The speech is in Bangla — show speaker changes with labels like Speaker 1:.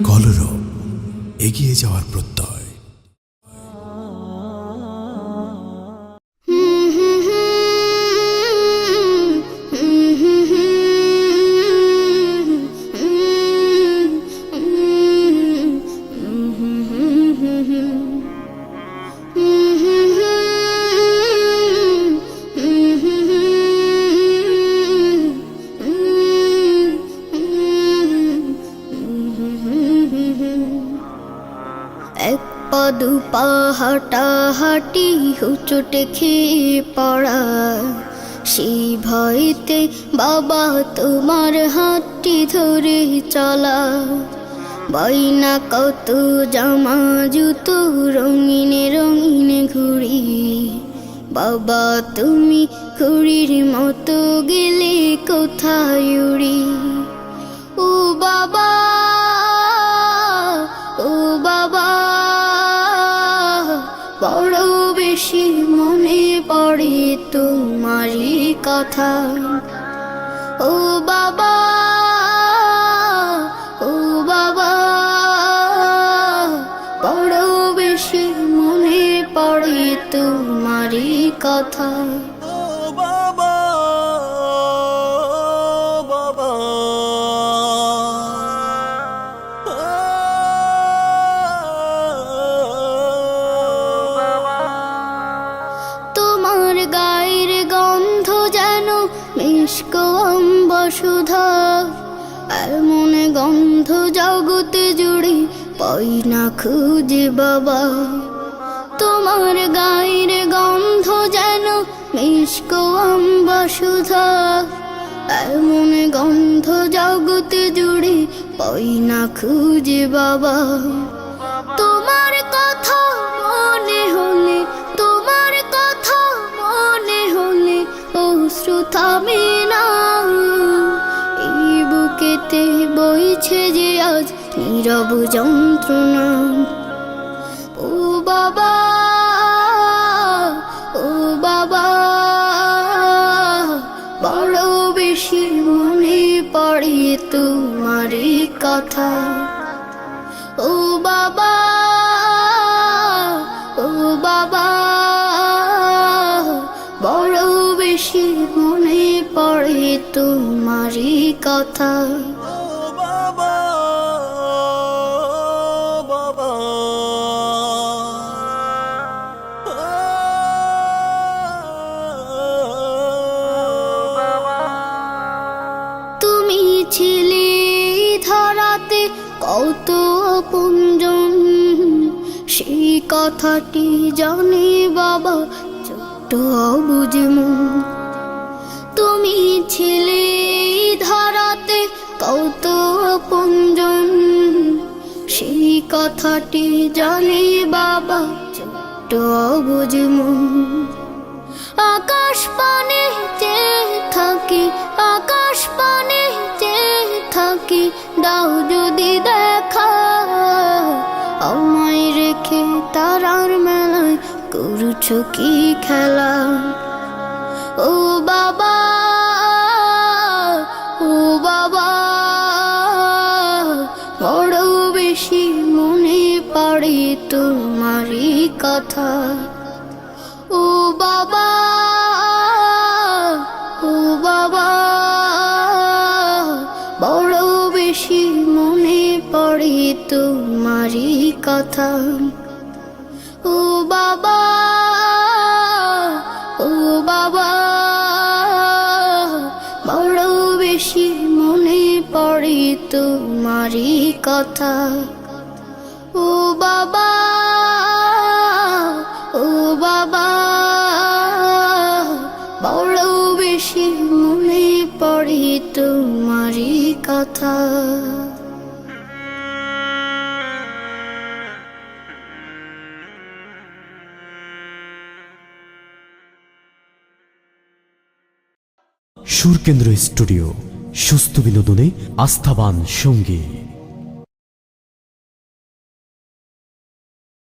Speaker 1: কলরব এগিয়ে যাওয়ার প্রত্যয়।
Speaker 2: এক পা দু পা হাঁটাহাঁটি হুচটে খেয়ে পড়া, সেই ভয়তে বাবা তোমার হাতটি ধরে চলা। বাইনা কত জামা জুতো রঙিনে রঙিনে ঘুড়ি, বাবা তুমি ঘুড়ির মতো গেলে কোথায় উড়ি। ও বাবা, ও বাবা, বড় বেশি মনে পড়ে তোমারই কথা। ও বাবা, ও বাবা, বড় বেশি মনে পড়ে তোমারই কথা।
Speaker 3: ও বাবা, বাবা,
Speaker 2: তোমার গায়ের গন্ধ যেন মিষ্ক অম্বসুধা, এমন গন্ধ জগতে জুড়ে পাই না খুঁজে বাবা। তোমার গায়ের গন্ধ যেন মিষ্ক অম্বসুধা, এমন গন্ধ জগতে জুড়ে পাই না খুঁজে বাবা। তোমার কথা মনে হলে, তোমার কথা মনে হলে অশ্রু থামে না। এই বুকেতে বইছে যে আজ নীরব যন্ত্রণা। ও বাবা, ও বাবা, বড় বেশি মনে পড়ে তোমারই কথা। ও বাবা, ও বাবা, বড় বেশি মনে পড়ে তোমারই কথা।
Speaker 3: ও বাবা, বাবা,
Speaker 2: তুমি ছিলে ধরাতে কত আপনজন, সেই কথাটি জানে বাবা ছোট্ট অবুঝ মন। তুমি ছিলে ধরাতে কত আপনজন, সেই কথাটি জানে বাবা ছোট্ট অবুঝ মন। আকাশ পানে চেয়ে থাকি, আকাশ পানে চেয়ে থাকি, দাও যদি দেখা। আমায় রেখে তারার মেলায় করছো কি খেলা। ও বাবা, ও বাবা, বড় বেশি মনে পড়ে তোমারই কথা। ও বাবা, ও বাবা, বড় বেশি মনে পড়ে তোমারই কথা। ও বাবা, ও বাবা, বড় বেশি মনে পড়ে তোমারই কথা। ও বাবা, ও বাবা, বড় বেশি মনে পড়ে তোমারই কথা।
Speaker 1: সুরকেন্দ্র স্টুডিও, সুস্থ বিনোদনে আস্থাবান সঙ্গী।